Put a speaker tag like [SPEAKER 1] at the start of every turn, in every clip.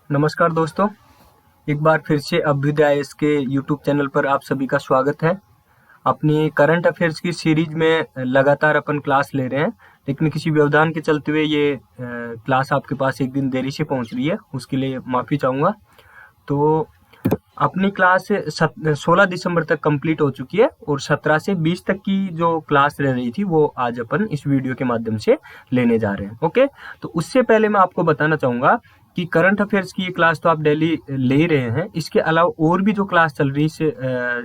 [SPEAKER 1] नमस्कार दोस्तों, एक बार फिर से अभ्युदय आईएएस के यूट्यूब चैनल पर आप सभी का स्वागत है। अपनी करंट अफेयर्स की सीरीज में लगातार अपन क्लास ले रहे हैं, लेकिन किसी व्यवधान के चलते हुए ये क्लास आपके पास एक दिन देरी से पहुंच रही है, उसके लिए माफ़ी चाहूँगा। तो अपनी क्लास 16 दिसंबर तक कंप्लीट हो चुकी है और 17 से 20 तक की जो क्लास रह रही थी वो आज अपन इस वीडियो के माध्यम से लेने जा रहे हैं। ओके, तो उससे पहले मैं आपको बताना चाहूँगा कि करंट अफेयर्स की ये क्लास तो आप डेली ले ही रहे हैं, इसके अलावा और भी जो क्लास चल रही है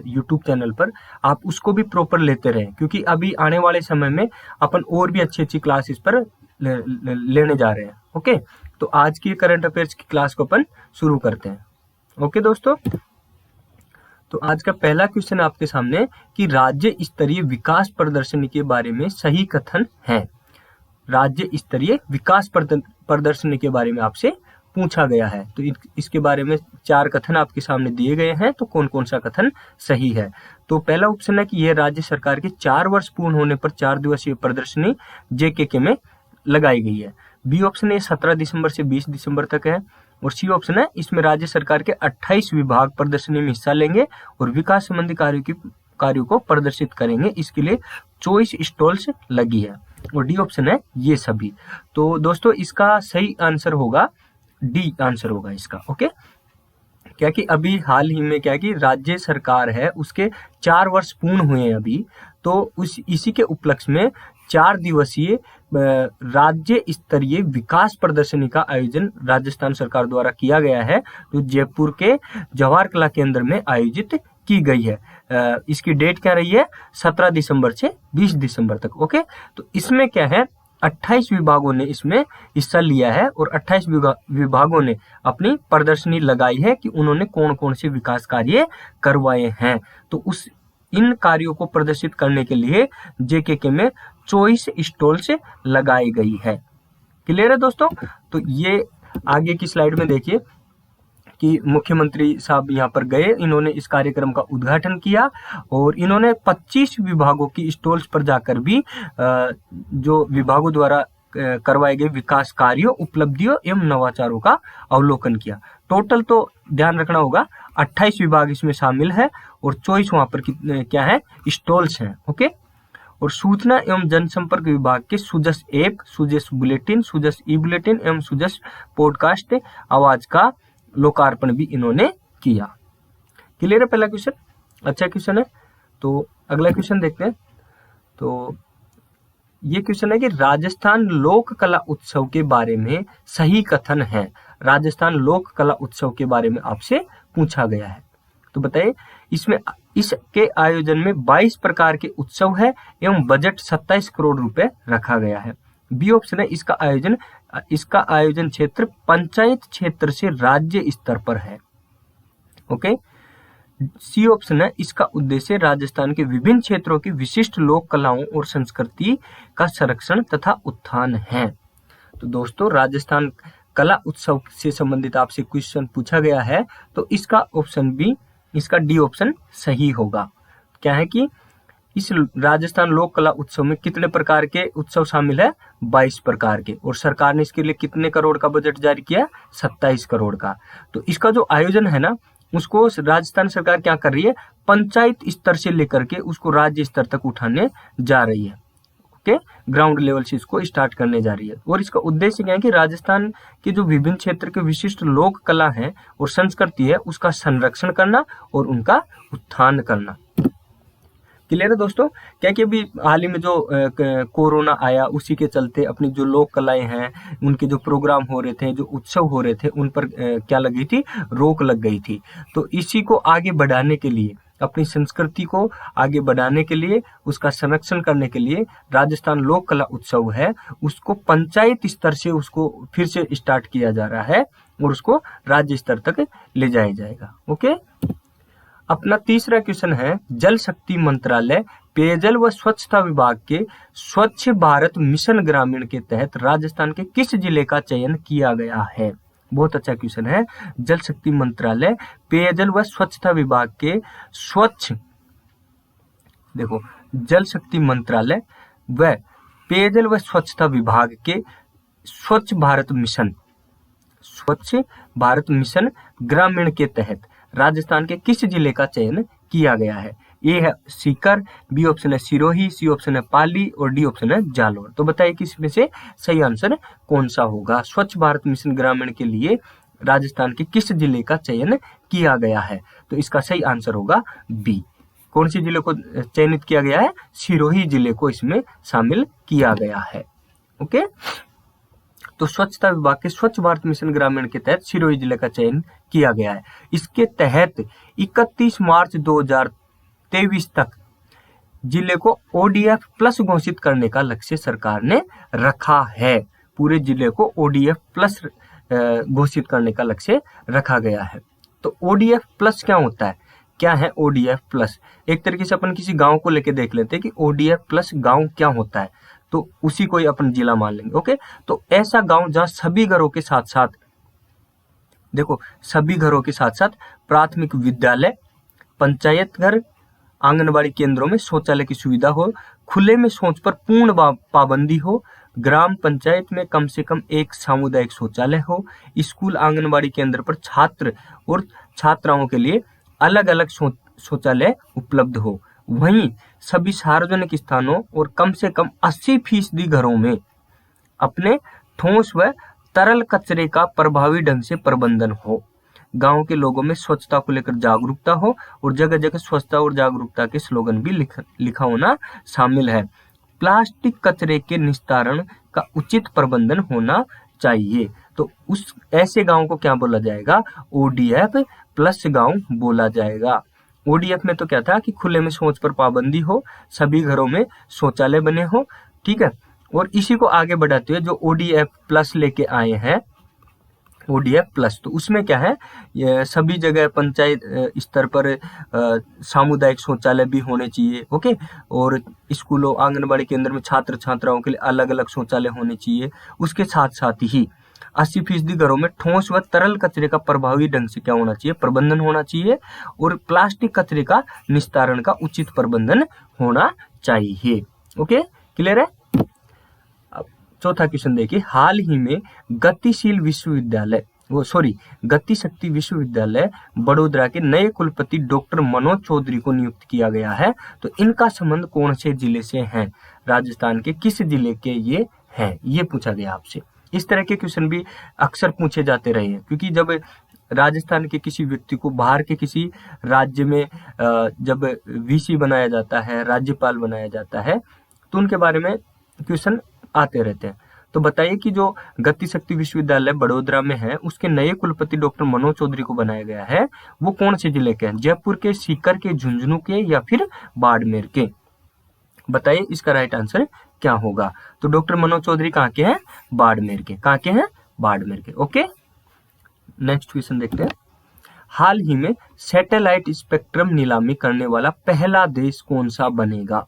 [SPEAKER 1] यूट्यूब चैनल पर, आप उसको भी प्रॉपर लेते रहें, क्योंकि अभी आने वाले समय में अपन और भी अच्छी अच्छी क्लास इस पर लेने जा रहे हैं। ओके, तो आज की करंट अफेयर्स की क्लास को अपन शुरू करते हैं। ओके दोस्तों, तो आज का पहला क्वेश्चन आपके सामने कि राज्य स्तरीय विकास प्रदर्शनी के बारे में सही कथन है। राज्य स्तरीय विकास प्रदर्शनी के बारे में आपसे पूछा गया है, तो इसके बारे में 4 कथन आपके सामने दिए गए हैं, तो कौन कौन सा कथन सही है। तो पहला ऑप्शन है कि यह राज्य सरकार के 4 वर्ष पूर्ण होने पर 4 दिवसीय प्रदर्शनी जेकेके में लगाई गई है। बी ऑप्शन है 17 दिसंबर से 20 दिसंबर तक है। और सी ऑप्शन है इसमें राज्य सरकार के 28 विभाग प्रदर्शनी में हिस्सा लेंगे और विकास संबंधी कार्यों को प्रदर्शित करेंगे, इसके लिए 24 स्टॉल्स लगी है। और डी ऑप्शन है ये सभी। तो दोस्तों इसका सही आंसर होगा डी आंसर होगा इसका। ओके, क्या कि अभी हाल ही में क्या कि राज्य सरकार है उसके 4 वर्ष पूर्ण हुए हैं अभी, तो इसी के उपलक्ष्य में 4 दिवसीय राज्य स्तरीय विकास प्रदर्शनी का आयोजन राजस्थान सरकार द्वारा किया गया है, जो जयपुर के जवाहर कला केंद्र में आयोजित की गई है। इसकी डेट क्या रही है? 17 दिसंबर से 20 दिसंबर तक। ओके, तो इसमें क्या है, 28 विभागों ने इसमें हिस्सा लिया है और 28 विभागों ने अपनी प्रदर्शनी लगाई है कि उन्होंने कौन कौन से विकास कार्य करवाए हैं। तो इन कार्यों को प्रदर्शित करने के लिए जेकेके में 24 स्टॉल्स लगाई गई है। क्लियर है दोस्तों? तो ये आगे की स्लाइड में देखिए कि मुख्यमंत्री साहब यहाँ पर गए, इन्होंने इस कार्यक्रम का उद्घाटन किया और इन्होंने 25 विभागों की स्टॉल्स पर जाकर भी जो विभागों द्वारा करवाए गए विकास कार्यों, उपलब्धियों एवं नवाचारों का अवलोकन किया। टोटल तो ध्यान रखना होगा 28 विभाग इसमें शामिल है और 24 वहां पर क्या है, स्टॉल्स हैं। ओके, और सूचना एवं जनसंपर्क विभाग के सुजस ऐप, सुजस बुलेटिन, सुजस ई बुलेटिन एवं सुजस पॉडकास्ट आवाज का लोकार्पण भी इन्होंने किया। क्लियर है पहला क्वेश्चन? अच्छा क्वेश्चन है। तो अगला क्वेश्चन देखते हैं। तो ये क्वेश्चन है कि राजस्थान लोक कला उत्सव के बारे में सही कथन है। राजस्थान लोक कला उत्सव के बारे में आपसे पूछा गया है, तो बताइए इसके आयोजन में 22 प्रकार के उत्सव है एवं बजट 27 करोड़ रुपए रखा गया है। बी ऑप्शन है इसका आयोजन क्षेत्र पंचायत क्षेत्र से राज्य स्तर पर है। ओके, सी ऑप्शन है इसका उद्देश्य राजस्थान के विभिन्न क्षेत्रों की विशिष्ट लोक कलाओं और संस्कृति का संरक्षण तथा उत्थान है। तो दोस्तों राजस्थान कला उत्सव से संबंधित आपसे क्वेश्चन पूछा गया है, तो इसका ऑप्शन बी, इसका डी ऑप्शन सही होगा। क्या है कि इस राजस्थान लोक कला उत्सव में कितने प्रकार के उत्सव शामिल है? 22 प्रकार के, और सरकार ने इसके लिए कितने करोड़ का बजट जारी किया? 27 करोड़ का। तो इसका जो आयोजन है ना, उसको राजस्थान सरकार क्या कर रही है, पंचायत स्तर से लेकर के उसको राज्य स्तर तक उठाने जा रही है। ओके, ग्राउंड लेवल से इसको स्टार्ट करने जा रही है। और इसका उद्देश्य क्या है कि राजस्थान के जो विभिन्न क्षेत्र के विशिष्ट लोक कला है और संस्कृति है उसका संरक्षण करना और उनका उत्थान करना। क्लियर है दोस्तों? क्या कि अभी हाल ही में जो कोरोना आया उसी के चलते अपनी जो लोक कलाएं हैं, उनके जो प्रोग्राम हो रहे थे, जो उत्सव हो रहे थे, उन पर क्या लग गई थी? रोक लग गई थी। तो इसी को आगे बढ़ाने के लिए, अपनी संस्कृति को आगे बढ़ाने के लिए, उसका संरक्षण करने के लिए राजस्थान लोक कला उत्सव है उसको पंचायत स्तर से उसको फिर से स्टार्ट किया जा रहा है और उसको राज्य स्तर तक ले जाया जाएगा। ओके, अपना तीसरा क्वेश्चन है, जल शक्ति मंत्रालय पेयजल व स्वच्छता विभाग के स्वच्छ भारत मिशन ग्रामीण के तहत राजस्थान के किस जिले का चयन किया गया है? बहुत अच्छा क्वेश्चन है। जल शक्ति मंत्रालय पेयजल व स्वच्छता विभाग के जल शक्ति मंत्रालय व पेयजल व स्वच्छता विभाग के स्वच्छ भारत मिशन स्वच्छ भारत मिशन ग्रामीण के तहत राजस्थान के किस जिले का चयन किया गया है? ए है सीकर, बी ऑप्शन है सिरोही, सी ऑप्शन है पाली और डी ऑप्शन है जालोर। तो बताइए कि इसमें से सही आंसर कौन सा होगा? स्वच्छ भारत मिशन ग्रामीण के लिए राजस्थान के किस जिले का चयन किया गया है? तो इसका सही आंसर होगा बी। कौन सी जिले को चयनित किया गया है? सिरोही जिले को इसमें शामिल किया गया है। ओके, तो स्वच्छता विभाग के स्वच्छ भारत मिशन ग्रामीण के तहत सिरोही जिले का चयन किया गया है। इसके तहत 31 मार्च 2023 तक जिले को ODF प्लस घोषित करने का लक्ष्य सरकार ने रखा है। पूरे जिले को ODF प्लस घोषित करने का लक्ष्य रखा गया है। तो ODF प्लस क्या होता है? क्या है ODF प्लस? एक तरीके से अपन किसी गांव को लेके देख लेते हैं कि ODF प्लस गांव क्या होता है, तो उसी को ही अपन जिला मान लेंगे। ओके, तो ऐसा गांव जहां सभी घरों के साथ साथ, देखो सभी घरों के साथ साथ प्राथमिक विद्यालय, पंचायत घर, आंगनबाड़ी केंद्रों में शौचालय की सुविधा हो, खुले में शौच पर पूर्ण पाबंदी हो, ग्राम पंचायत में कम से कम एक सामुदायिक शौचालय हो, स्कूल आंगनबाड़ी केंद्र पर छात्र और छात्राओं के लिए अलग अलग शौचालय उपलब्ध हो, वहीं सभी सार्वजनिक स्थानों और कम से कम 80% घरों में अपने ठोस व तरल कचरे का प्रभावी ढंग से प्रबंधन हो, गांव के लोगों में स्वच्छता को लेकर जागरूकता हो और जगह जगह स्वच्छता और जागरूकता के स्लोगन भी लिखा होना शामिल है। प्लास्टिक कचरे के निस्तारण का उचित प्रबंधन होना चाहिए। तो उस ऐसे गांव को क्या बोला जाएगा? ODF प्लस गांव बोला जाएगा। ODF में तो क्या था कि खुले में शौच पर पाबंदी हो, सभी घरों में शौचालय बने हो, ठीक है। और इसी को आगे बढ़ाते हुए जो ODF प्लस लेके आए हैं, ODF प्लस, तो उसमें क्या है, ये सभी जगह पंचायत स्तर पर सामुदायिक शौचालय भी होने चाहिए। ओके, और स्कूलों आंगनबाड़ी केंद्र में छात्र छात्राओं के लिए अलग अलग शौचालय होने चाहिए। उसके साथ साथ ही 80% घरों में ठोस व तरल कचरे का प्रभावी ढंग से क्या होना चाहिए? प्रबंधन होना चाहिए, और प्लास्टिक कचरे का निस्तारण का उचित प्रबंधन होना चाहिए। ओके, क्लियर है? चौथा क्वेश्चन देखिए, हाल ही में गति शक्ति विश्वविद्यालय बड़ोदरा के नए कुलपति डॉक्टर मनोज चौधरी को नियुक्त किया गया है। तो इनका संबंध कौन से जिले से है? राजस्थान के किस जिले के ये हैं? ये पूछा गया आपसे। इस तरह के क्वेश्चन भी अक्सर पूछे जाते रहे हैं, क्योंकि जब राजस्थान के किसी व्यक्ति को बाहर के किसी राज्य में जब VC बनाया जाता है, राज्यपाल बनाया जाता है, तो उनके बारे में क्वेश्चन आते रहते हैं। तो बताइए कि जो गति शक्ति विश्वविद्यालय बड़ोदरा में है, उसके नए कुलपति डॉक्टर मनोज चौधरी को बनाया गया है, वो कौन से जिले के हैं? जयपुर के, सीकर के, झुंझुनू के या फिर बाड़मेर के? बताइए इसका राइट आंसर क्या होगा? तो डॉक्टर मनोज चौधरी कहाँ के हैं? बाड़मेर के। कहाँ के हैं? बाड़मेर के। ओके, नेक्स्ट क्वेश्चन देखते हैं। हाल ही में सैटेलाइट स्पेक्ट्रम नीलामी करने वाला पहला देश कौन सा बनेगा?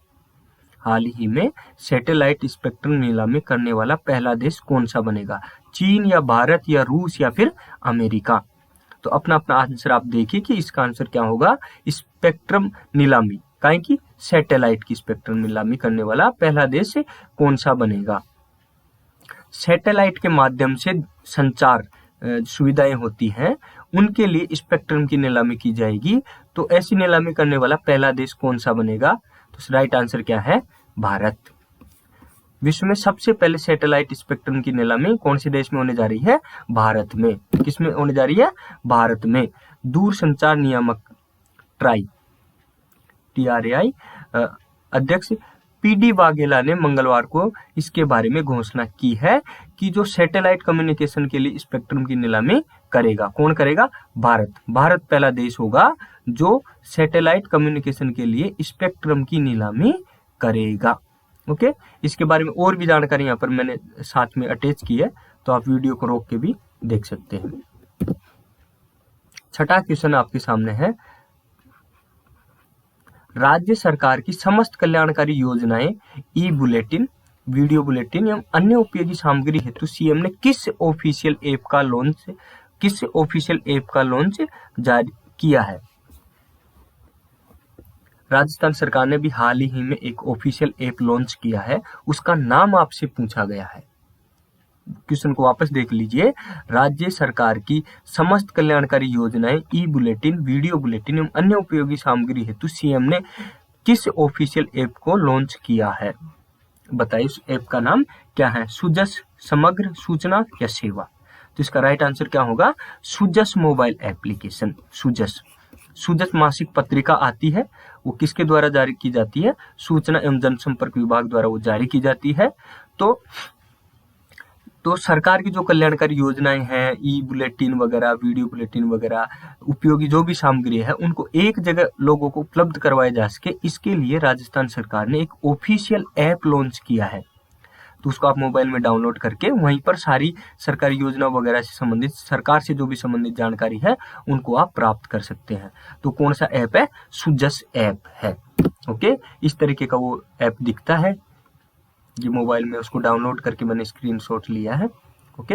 [SPEAKER 1] हाल ही में सैटेलाइट स्पेक्ट्रम नीलामी करने वाला पहला देश कौन सा बनेगा? चीन या भारत या रूस या फिर अमेरिका? तो अपना अपना आंसर आप देखिए कि इसका आंसर क्या होगा। स्पेक्ट्रम नीलामी काहे की सैटेलाइट की स्पेक्ट्रम नीलामी करने वाला पहला देश कौन सा बनेगा? सैटेलाइट के माध्यम से संचार सुविधाएं होती हैं, उनके लिए स्पेक्ट्रम की नीलामी की जाएगी। तो ऐसी नीलामी करने वाला पहला देश कौन सा बनेगा? तो राइट आंसर क्या है? भारत। विश्व में सबसे पहले सैटेलाइट स्पेक्ट्रम की नीलामी कौन से देश में होने जा रही है? भारत में। किस में होने जा रही है? भारत में। दूरसंचार नियामक TRAI अध्यक्ष PD वाघेला ने मंगलवार को इसके बारे में घोषणा की है कि जो सैटेलाइट कम्युनिकेशन के लिए स्पेक्ट्रम की नीलामी करेगा, कौन करेगा? भारत। भारत पहला देश होगा जो सैटेलाइट कम्युनिकेशन के लिए स्पेक्ट्रम की नीलामी करेगा। ओके, इसके बारे में और भी जानकारी यहाँ पर मैंने साथ में अटैच की है, तो आप वीडियो को रोक के भी देख सकते हैं। छठा क्वेश्चन आपके सामने है, राज्य सरकार की समस्त कल्याणकारी योजनाएं, ई-बुलेटिन, वीडियो बुलेटिन एवं अन्य उपयोगी सामग्री हेतु CM ने किस ऑफिशियल ऐप का लॉन्च जारी किया है? राजस्थान सरकार ने भी हाल ही में एक ऑफिशियल ऐप लॉन्च किया है, उसका नाम आपसे पूछा गया है। क्वेश्चन को वापस देख लीजिए। राज्य सरकार की समस्त कल्याणकारी योजनाएं, ई बुलेटिन, वीडियो बुलेटिन एवं अन्य उपयोगी सामग्री हेतु सीएम ने किस ऑफिशियल ऐप को लॉन्च किया है? बताइए उस ऐप का नाम क्या है? सुजस, समग्र, सूचना या सेवा? तो इसका राइट आंसर क्या होगा? Sujas mobile application. सुजस मासिक पत्रिका आती है, वो किसके द्वारा जारी की जाती है? सूचना एवं जनसंपर्क विभाग द्वारा वो जारी की जाती है। तो सरकार की जो कल्याणकारी योजनाएं हैं, ई बुलेटिन वगैरह, वीडियो बुलेटिन वगैरह, उपयोगी जो भी सामग्री है, उनको एक जगह लोगों को उपलब्ध करवाया जा सके, इसके लिए राजस्थान सरकार ने एक ऑफिशियल ऐप लॉन्च किया है। तो उसको आप मोबाइल में डाउनलोड करके वहीं पर सारी सरकारी योजना वगैरह से संबंधित, सरकार से जो भी संबंधित जानकारी है, उनको आप प्राप्त कर सकते हैं। तो कौन सा ऐप है? सुजस ऐप है। ओके, इस तरीके का वो ऐप दिखता है। ये मोबाइल में उसको डाउनलोड करके मैंने स्क्रीनशॉट लिया है। ओके,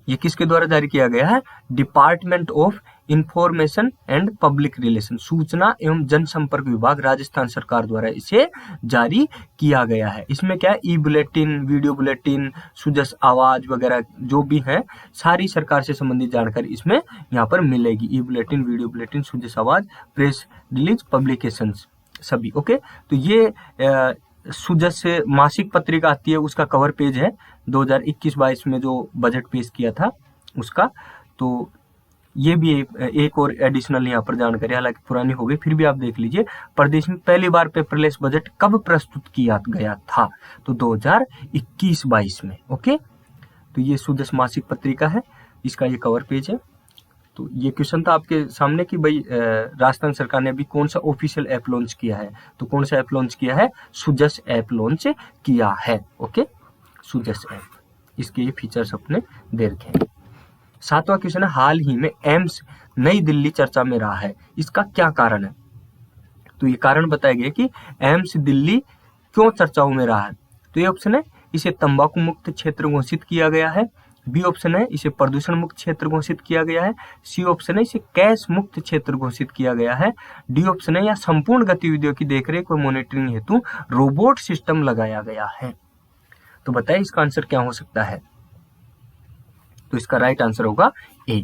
[SPEAKER 1] ये किसके द्वारा जारी किया गया है? Department of information and public relation, सूचना एवं जनसंपर्क विभाग, राजस्थान सरकार द्वारा इसे जारी किया गया है। इसमें क्या है? ई बुलेटिन, वीडियो बुलेटिन, सुजस आवाज वगैरह जो भी है, सारी सरकार से संबंधित जानकारी इसमें यहाँ पर मिलेगी। ई बुलेटिन, वीडियो बुलेटिन, सुजस आवाज, प्रेस रिलीज, पब्लिकेशन सभी। ओके, तो ये सुजस से मासिक पत्रिका आती है, उसका कवर पेज है 2021-22 में जो बजट पेश किया था उसका। तो ये भी एक और एडिशनल यहाँ पर जानकारी, हालांकि पुरानी हो गई, फिर भी आप देख लीजिए। प्रदेश में पहली बार पेपरलेस बजट कब प्रस्तुत किया गया था? तो 2021-22 में। ओके, तो ये सुजस मासिक पत्रिका है, इसका ये कवर पेज है। तो ये क्वेश्चन था आपके सामने कि भाई राजस्थान सरकार ने अभी कौन सा ऑफिशियल ऐप लॉन्च किया है? तो कौन सा ऐप लॉन्च किया है? सुजस ऐप लॉन्च किया है। ओके, सुजस ऐप, इसके ये फीचर्स अपने दे रखे हैं। 7वां क्वेश्चन है, हाल ही में एम्स नई दिल्ली चर्चा में रहा है, इसका क्या कारण है? तो ये कारण बताया गया कि एम्स दिल्ली क्यों चर्चाओं में रहा है। तो ये ऑप्शन है, इसे तंबाकू मुक्त क्षेत्र घोषित किया गया है। बी ऑप्शन है, इसे प्रदूषण मुक्त क्षेत्र घोषित किया गया है। सी ऑप्शन है, इसे कैश मुक्त क्षेत्र घोषित किया गया है। डी ऑप्शन है, या संपूर्ण गतिविधियों की देखरेख और मॉनिटरिंग हेतु रोबोट सिस्टम लगाया गया है। तो बताइए इसका आंसर क्या हो सकता है? तो इसका राइट आंसर होगा ए।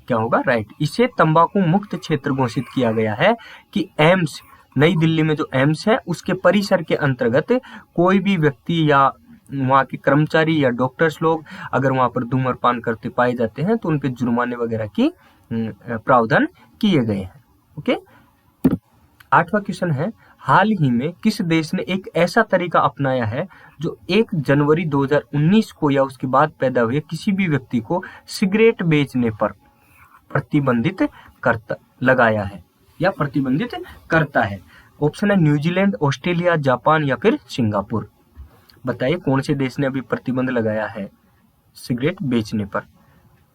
[SPEAKER 1] क्या होगा? राइट, इसे तंबाकू मुक्त क्षेत्र घोषित किया गया है कि एम्स, नई दिल्ली में जो एम्स है, उसके परिसर के अंतर्गत कोई भी व्यक्ति या वहाँ के कर्मचारी या डॉक्टर्स लोग अगर वहाँ पर धूम्रपान करते पाए जाते हैं तो उन पे जुर्माने वगैरह की प्रावधान किए गए हैं। ओके, 8वां क्वेश्चन है, हाल ही में किस देश ने एक ऐसा तरीका अपनाया है जो 1 जनवरी 2019 को या उसके बाद पैदा हुए किसी भी व्यक्ति को सिगरेट बेचने पर प्रतिबंधित लगाया है या प्रतिबंधित करता है? ऑप्शन है न्यूजीलैंड, ऑस्ट्रेलिया, जापान या फिर सिंगापुर। बताइए कौन से देश ने अभी प्रतिबंध लगाया है सिगरेट बेचने पर?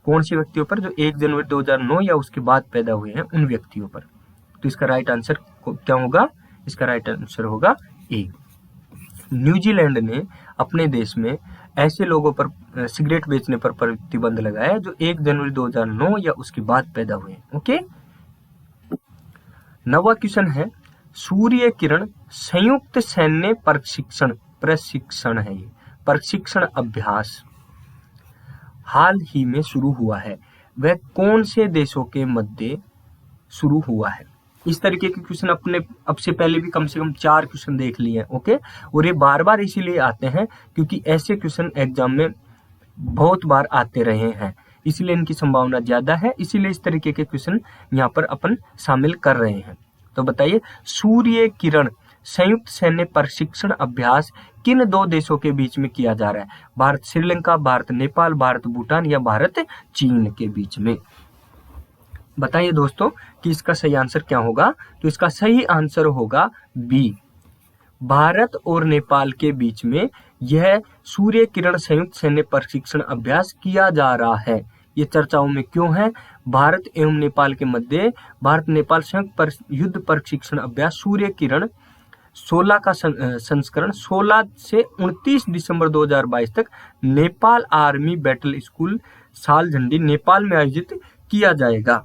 [SPEAKER 1] कौन से व्यक्तियों पर? जो 1 जनवरी 2009 या उसके बाद पैदा हुए हैं उन व्यक्तियों पर। तो इसका राइट आंसर क्या होगा? इसका राइट आंसर होगा ए। न्यूजीलैंड ने अपने देश में ऐसे लोगों पर सिगरेट बेचने पर प्रतिबंध लगाया जो 1 जनवरी 2009 या उसके बाद पैदा हुए। ओके, 9वां क्वेश्चन है, सूर्य किरण संयुक्त सैन्य प्रशिक्षण है, ये प्रशिक्षण अभ्यास हाल ही में शुरू हुआ है, वह कौन से देशों के मध्य शुरू हुआ है? इस तरीके के क्वेश्चन अपने अब से पहले भी कम से कम 4 क्वेश्चन देख लिए हैं। ओके, और ये बार बार इसीलिए आते हैं क्योंकि ऐसे क्वेश्चन एग्जाम में बहुत बार आते रहे हैं, इसीलिए इनकी संभावना ज्यादा है, इसीलिए इस तरीके के क्वेश्चन यहाँ पर अपन शामिल कर रहे हैं। तो बताइए, सूर्य किरण संयुक्त सैन्य प्रशिक्षण अभ्यास किन 2 देशों के बीच में किया जा रहा है? भारत श्रीलंका, भारत नेपाल, भारत भूटान या भारत चीन के बीच में? बताइए दोस्तों कि इसका सही आंसर क्या होगा? तो इसका सही आंसर होगा बी, भारत और नेपाल के बीच में यह सूर्य किरण संयुक्त सैन्य प्रशिक्षण अभ्यास किया जा रहा है। ये चर्चाओं में क्यों है? भारत एवं नेपाल के मध्य भारत नेपाल संयुक्त युद्ध प्रशिक्षण अभ्यास सूर्य किरण 16 का संस्करण 16 से 29 दिसंबर 2022 तक Nepal army battle school Saljhandi Nepal में आयोजित किया जाएगा।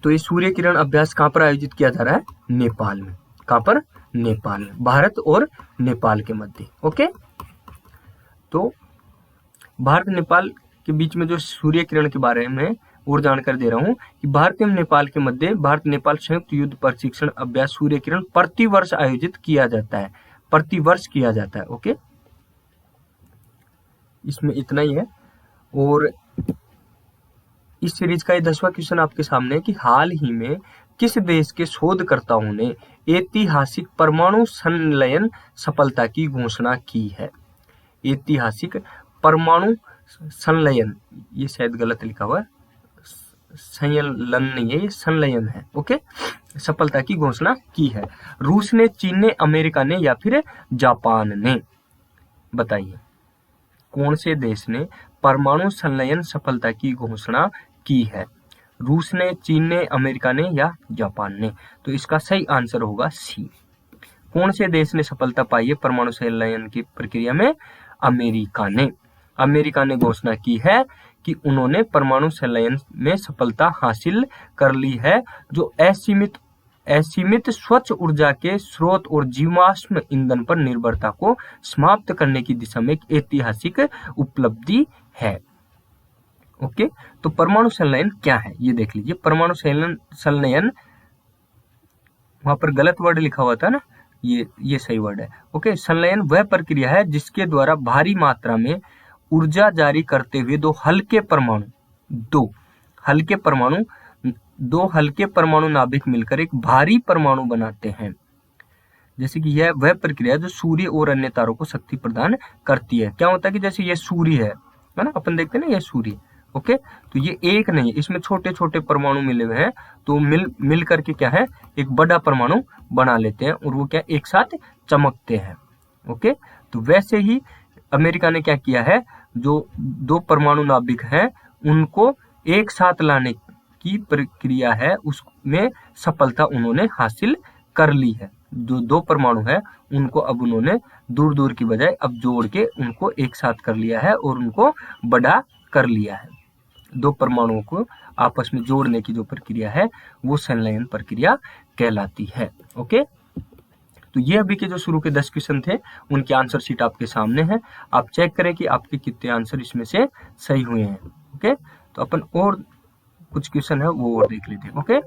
[SPEAKER 1] तो ये सूर्य किरण अभ्यास कहाँ पर आयोजित किया जा रहा है? नेपाल में। कहाँ पर? नेपाल में, भारत और नेपाल के मध्य। ओके, तो भारत नेपाल के बीच में जो सूर्य किरण के बारे में और जानकारी दे रहा हूँ कि भारत एवं नेपाल के मध्य भारत नेपाल संयुक्त युद्ध प्रशिक्षण अभ्यास सूर्य किरण प्रतिवर्ष आयोजित किया जाता है, प्रतिवर्ष किया जाता है। ओके, इसमें इतना ही है। और इस सीरीज का ये 10वां क्वेश्चन आपके सामने है कि हाल ही में किस देश के शोधकर्ताओं ने ऐतिहासिक परमाणु संलयन सफलता की घोषणा की है? ऐतिहासिक परमाणु संलयन, ये शायद गलत लिखा हुआ है, संलयन नहीं है, ये संलयन है। ओके, सफलता की घोषणा की है। रूस ने, चीन ने, अमेरिका ने या फिर जापान ने? बताइए कौन से देश ने परमाणु संलयन सफलता की घोषणा की है? रूस ने, चीन ने, अमेरिका ने या जापान ने? तो इसका सही आंसर होगा सी। कौन से देश ने सफलता पाई है परमाणु संलयन की प्रक्रिया में? अमेरिका ने। अमेरिका ने घोषणा की है कि उन्होंने परमाणु संलयन में सफलता हासिल कर ली है, जो असीमित स्वच्छ ऊर्जा के स्रोत और जीवाश्म ईंधन पर निर्भरता को समाप्त करने की दिशा में एक ऐतिहासिक उपलब्धि है। ओके, तो परमाणु संलयन क्या है ये देख लीजिए। परमाणु संलयन, वहां पर गलत वर्ड लिखा हुआ था ना, ये सही वर्ड है। ओके, संलयन वह प्रक्रिया है जिसके द्वारा भारी मात्रा में ऊर्जा जारी करते हुए दो हल्के परमाणु नाभिक मिलकर एक भारी परमाणु बनाते हैं। जैसे कि यह वह प्रक्रिया जो सूर्य और अन्य तारों को शक्ति प्रदान करती है। क्या होता है कि जैसे ये सूर्य है ना, अपन देखते हैं ना, ये सूर्य। ओके, तो ये एक नहीं है, इसमें छोटे छोटे परमाणु मिले हुए हैं, तो मिल करके क्या है, एक बड़ा परमाणु बना लेते हैं और वो क्या एक साथ चमकते हैं। ओके, तो वैसे ही अमेरिका ने क्या किया है, जो दो परमाणु नाभिक हैं उनको एक साथ लाने की प्रक्रिया है, उसमें सफलता उन्होंने हासिल कर ली है। जो दो परमाणु है उनको अब उन्होंने दूर दूर की बजाय अब जोड़ के उनको एक साथ कर लिया है और उनको बड़ा कर लिया है। दो परमाणुओं को आपस में जोड़ने की जो प्रक्रिया है वो संलयन प्रक्रिया कहलाती है। ओके, तो ये अभी के जो शुरू के 10 क्वेश्चन थे उनकी आंसर शीट आपके सामने है। आप चेक करें कि आपके कितने आंसर इसमें से सही हुए हैं। ओके, तो अपन और कुछ क्वेश्चन है वो और देख लेते हैं। ओके,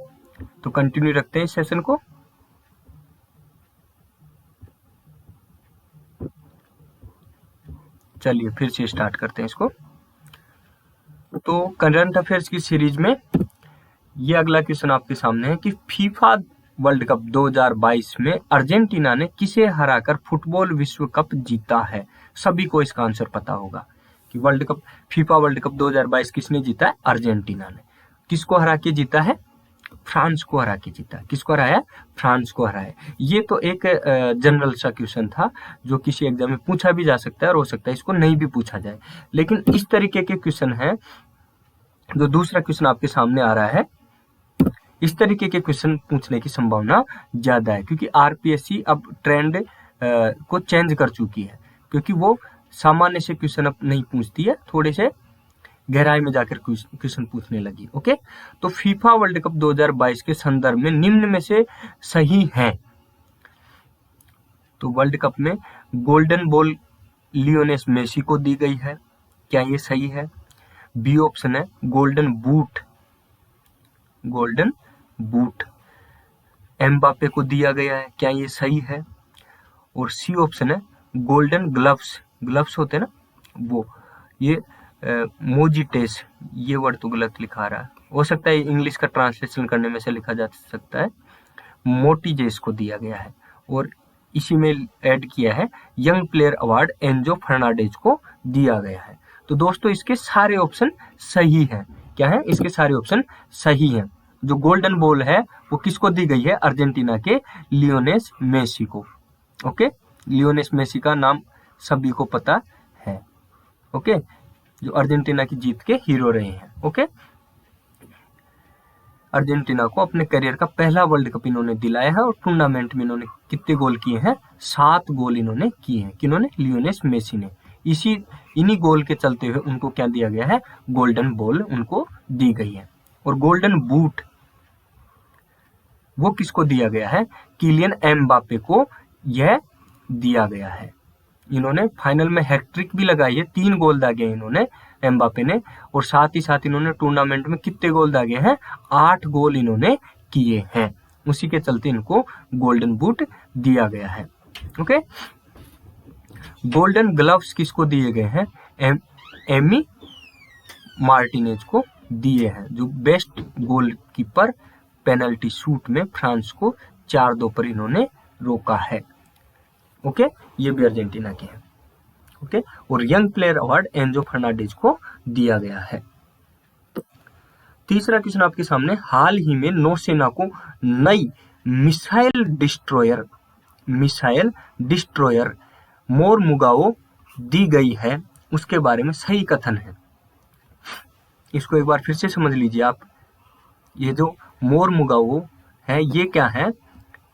[SPEAKER 1] तो कंटिन्यू रखते हैं इस सेशन को। चलिए फिर से स्टार्ट करते हैं इसको। तो करंट अफेयर्स की सीरीज में ये अगला क्वेश्चन आपके सामने है कि फीफा वर्ल्ड कप 2022 में अर्जेंटीना ने किसे हराकर फुटबॉल विश्व कप जीता है? सभी को इसका आंसर पता होगा कि फीफा वर्ल्ड कप 2022 किसने जीता है? अर्जेंटीना ने। किसको हरा के जीता है? फ्रांस को हरा के जीता। किसको हराया? फ्रांस को हराया। ये तो एक जनरल सा क्वेश्चन था जो किसी एग्जाम में पूछा भी जा सकता है और हो सकता है इसको नहीं भी पूछा जाए, लेकिन इस तरीके के क्वेश्चन है जो दूसरा क्वेश्चन आपके सामने आ रहा है, इस तरीके के क्वेश्चन पूछने की संभावना ज्यादा है, क्योंकि आरपीएससी अब ट्रेंड को चेंज कर चुकी है, क्योंकि वो सामान्य से क्वेश्चन अब नहीं पूछती है, थोड़े से गहराई में जाकर क्वेश्चन पूछने लगी। ओके, तो फीफा वर्ल्ड कप 2022 के संदर्भ में निम्न में से सही है। तो वर्ल्ड कप में गोल्डन बॉल लियोनेल मेसी को दी गई है, क्या ये सही है? बी ऑप्शन है गोल्डन बूट एम्बापे को दिया गया है, क्या ये सही है? और सी ऑप्शन है गोल्डन ग्लव्स होते हैं ना वो, ये मोजिटेस, ये वर्ड तो गलत लिखा रहा है, हो सकता है इंग्लिश का ट्रांसलेशन करने में से लिखा जा सकता है, मोटिजेस को दिया गया है। और इसी में ऐड किया है young player award Enzo Fernandez को दिया गया है। तो दोस्तों इसके सारे ऑप्शन सही हैं। क्या है? इसके सारे ऑप्शन सही हैं। जो गोल्डन बॉल है वो किसको दी गई है? अर्जेंटीना के लियोनेल मेसी को। ओके, लियोनेल मेसी का नाम सभी को पता है। ओके, जो अर्जेंटीना की जीत के हीरो रहे हैं। ओके, अर्जेंटीना को अपने करियर का पहला वर्ल्ड कप इन्होंने दिलाया है और टूर्नामेंट में इन्होंने कितने गोल किए हैं? 7 गोल इन्होंने किए हैं। किन्होंने? लियोनेल मेसी ने। इन्हीं गोल के चलते हुए उनको क्या दिया गया है? गोल्डन बॉल उनको दी गई है। और गोल्डन बूट वो किसको दिया गया है? किलियन एम्बापे को यह दिया गया है। इन्होंने फाइनल में हैट्रिक भी लगाई है, 3 गोल दागे इन्होंने एम्बापे ने, और साथ ही साथ इन्होंने टूर्नामेंट में कितने गोल दागे हैं? 8 गोल इन्होंने किए हैं। उसी के चलते इनको गोल्डन बूट दिया गया है। ओके, गोल्डन ग्लव्स किसको दिए गए हैं? एमी मार्टिनेज को दिए हैं, जो बेस्ट गोलकीपर पेनल्टी शूट में फ्रांस को 4-2 पर इन्होंने रोका है। ओके, ये भी अर्जेंटीना के हैं। ओके, और young player award Enzo Fernandez को दिया गया है। तीसरा क्वेश्चन आपके सामने, हाल ही में नौसेना को नई मिसाइल डिस्ट्रॉयर मोरमुगाओ दी गई है, उसके बारे में सही कथन है। इसको एक बार फिर से समझ लीजिए आप। ये जो मोरमुगाओ है, ये क्या है?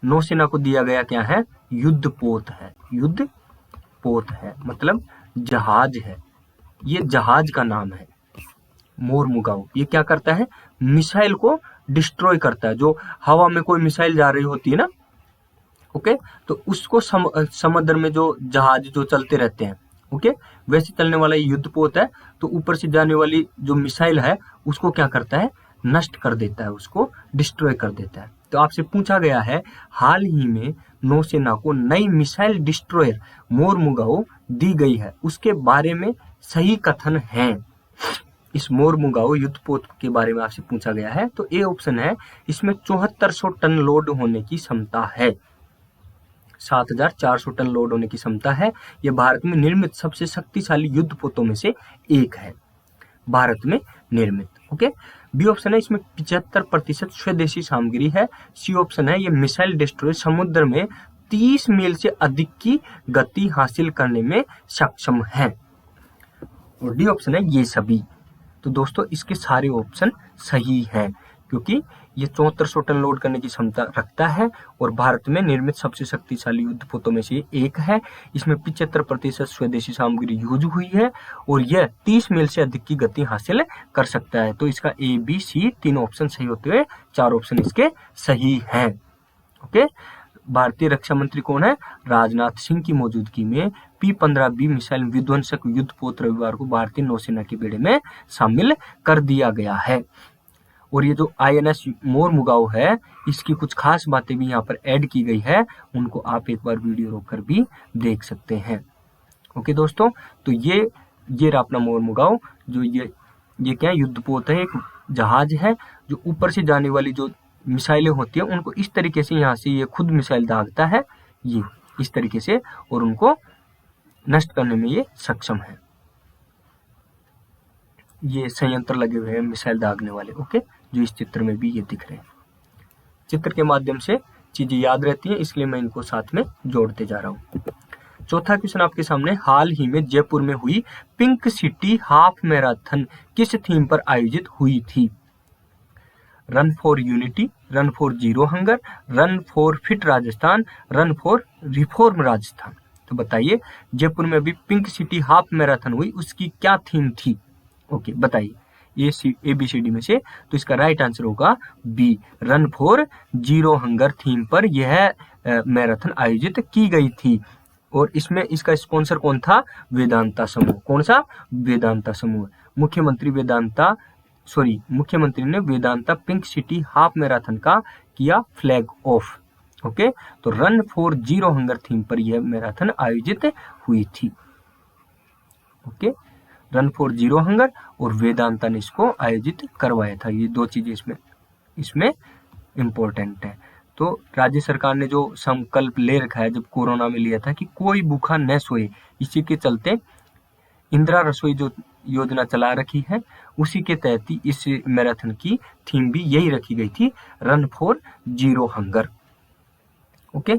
[SPEAKER 1] नौसेना को दिया गया क्या है? युद्धपोत है। युद्धपोत है मतलब जहाज है, ये जहाज का नाम है मोरमुगाओ। ये क्या करता है? मिसाइल को डिस्ट्रॉय करता है। जो हवा में कोई मिसाइल जा रही होती है ना, ओके, तो उसको समुद्र में जो जहाज जो चलते रहते हैं, ओके, वैसे चलने वाला ये युद्धपोत है। तो ऊपर से जाने वाली जो मिसाइल है उसको क्या करता है? नष्ट कर देता है, उसको डिस्ट्रॉय कर देता है। तो आपसे पूछा गया है, हाल ही में नौसेना को नई मिसाइल डिस्ट्रॉयर मोरमुगाओ दी गई है, उसके बारे में सही कथन है। इस मोरमुगाओ युद्धपोत के बारे में आपसे पूछा गया है। तो ए ऑप्शन है, इसमें 7400 टन लोड होने की क्षमता है। 7400 टन लोड होने की क्षमता है। यह भारत में निर्मित सबसे शक्तिशाली युद्धपोतों में से एक है, भारत में निर्मित। ओके, बी ऑप्शन है, इसमें 75% स्वदेशी सामग्री है। सी ऑप्शन है, ये मिसाइल डिस्ट्रॉयर समुद्र में 30 मील से अधिक की गति हासिल करने में सक्षम है। और डी ऑप्शन है, ये सभी। तो दोस्तों इसके सारे ऑप्शन सही हैं, क्योंकि ये 7400 टन लोड करने की क्षमता रखता है और भारत में निर्मित सबसे शक्तिशाली युद्धपोतों में से एक है। इसमें 75% स्वदेशी सामग्री यूज हुई है और यह 30 मील से अधिक की गति हासिल कर सकता है। तो इसका ए, बी, सी तीन ऑप्शन सही होते हुए 4 ऑप्शन इसके सही हैं। ओके, भारतीय रक्षा मंत्री कौन है? राजनाथ सिंह की मौजूदगी में P-15B मिसाइल विध्वंसक युद्धपोत रविवार को भारतीय नौसेना के बेड़े में शामिल कर दिया गया है। और ये जो INS मोरमुगाओ है, इसकी कुछ खास बातें भी यहाँ पर ऐड की गई है, उनको आप एक बार वीडियो रोककर भी देख सकते हैं। ओके दोस्तों, तो ये रहा अपना मोरमुगाओ। जो ये क्या है? युद्धपोत है, एक जहाज है जो ऊपर से जाने वाली जो मिसाइलें होती है उनको इस तरीके से यहाँ से ये खुद मिसाइल दागता है, ये इस तरीके से, और उनको नष्ट करने में ये सक्षम है। ये संयंत्र लगे हुए हैं मिसाइल दागने वाले। ओके, जो इस चित्र में भी ये दिख रहे हैं। चित्र के माध्यम से चीजें याद रहती हैं, इसलिए मैं इनको साथ में जोड़ते जा रहा हूँ। चौथा क्वेश्चन आपके सामने, हाल ही में जयपुर में हुई पिंक सिटी हाफ मैराथन किस थीम पर आयोजित हुई थी? Run for unity, run for zero hunger, run for fit Rajasthan, run for reform Rajasthan. तो बताइए, जयपुर में अभी पिंक सिटी हाफ मैराथन हुई, उसकी क्या थीम थी? ओके, बताइए ABCD में से। तो इसका राइट आंसर होगा B, run for zero hunger theme पर यह मैराथन आयोजित की गई थी। और इसमें इसका स्पॉन्सर कौन था? वेदांता समूह। कौन सा? वेदांता समूह। मुख्यमंत्री ने Vedanta pink city half marathon का किया फ्लैग ऑफ। ओके, तो run for zero hunger theme पर यह मैराथन आयोजित हुई थी। Okay, run for zero hunger और वेदांता ने इसको आयोजित करवाया था। ये दो चीजें इसमें इम्पोर्टेंट है। तो राज्य सरकार ने जो संकल्प ले रखा है, जब कोरोना में लिया था कि कोई भूखा न सोए, इसी के चलते इंदिरा रसोई जो योजना चला रखी है, उसी के तहत ही इस मैराथन की थीम भी यही रखी गई थी, run for zero hunger. Okay,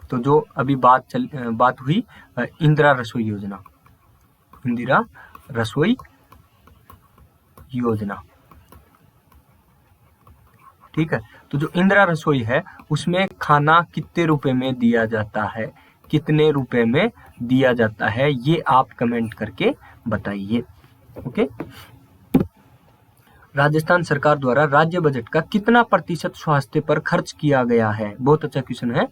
[SPEAKER 1] तो जो अभी बात हुई इंदिरा रसोई योजना, ठीक है। तो जो इंदिरा रसोई है उसमें खाना कितने रुपए में दिया जाता है, कितने रुपए में दिया जाता है, ये आप कमेंट करके बताइए। ओके, राजस्थान सरकार द्वारा राज्य बजट का कितना प्रतिशत स्वास्थ्य पर खर्च किया गया है? बहुत अच्छा क्वेश्चन है।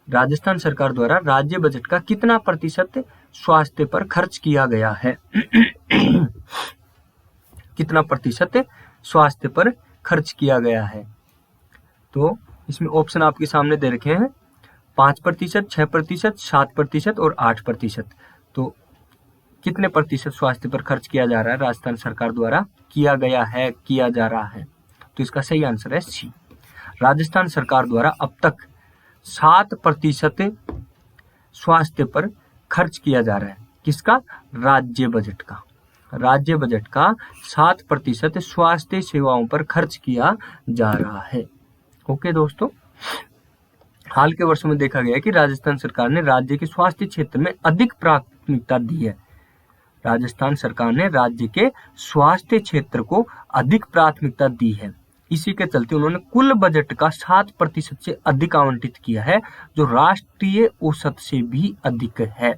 [SPEAKER 1] राजस्थान सरकार द्वारा राज्य बजट का कितना प्रतिशत स्वास्थ्य पर खर्च किया गया है? कितना प्रतिशत स्वास्थ्य पर खर्च किया गया है? तो इसमें ऑप्शन आपके सामने दे रखे हैं, 5%, 6%, 7% और 8%। तो कितने प्रतिशत स्वास्थ्य पर खर्च किया जा रहा है राजस्थान सरकार द्वारा? किया गया है, किया जा रहा है। तो इसका सही आंसर है सी। राजस्थान सरकार द्वारा अब तक 7% स्वास्थ्य पर खर्च किया जा रहा है। किसका? राज्य बजट का। राज्य बजट का 7% स्वास्थ्य सेवाओं पर खर्च किया जा रहा है। ओके दोस्तों, हाल के वर्षों में देखा गया है कि राजस्थान सरकार ने राज्य के स्वास्थ्य क्षेत्र में अधिक प्राथमिकता दी है। राजस्थान सरकार ने राज्य के स्वास्थ्य क्षेत्र को अधिक प्राथमिकता दी है। इसी के चलते उन्होंने कुल बजट का 7% से अधिक आवंटित किया है, जो राष्ट्रीय औसत से भी अधिक है।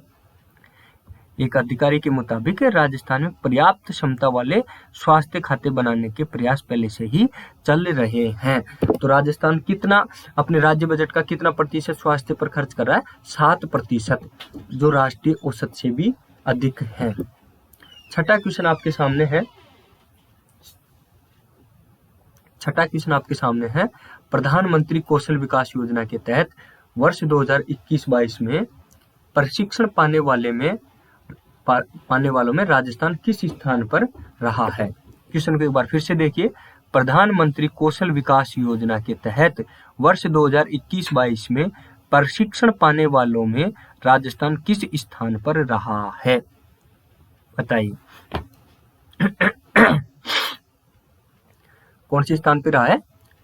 [SPEAKER 1] एक अधिकारी के मुताबिक राजस्थान में पर्याप्त क्षमता वाले स्वास्थ्य खाते बनाने के प्रयास पहले से ही चल रहे हैं। तो राजस्थान कितना अपने राज्य बजट का कितना प्रतिशत स्वास्थ्य पर खर्च कर रहा है? 7%, जो राष्ट्रीय औसत से भी अधिक है। छठा क्वेश्चन आपके सामने है। प्रधानमंत्री कौशल विकास योजना के तहत वर्ष 2021-22 में प्रशिक्षण पाने वालों में राजस्थान किस स्थान पर रहा है? क्वेश्चन को एक बार फिर से देखिए। प्रधानमंत्री कौशल विकास योजना के तहत वर्ष 2021-22 में प्रशिक्षण पाने वालों में राजस्थान किस स्थान पर रहा है? बताइए। कौन से स्थान पर रहा है?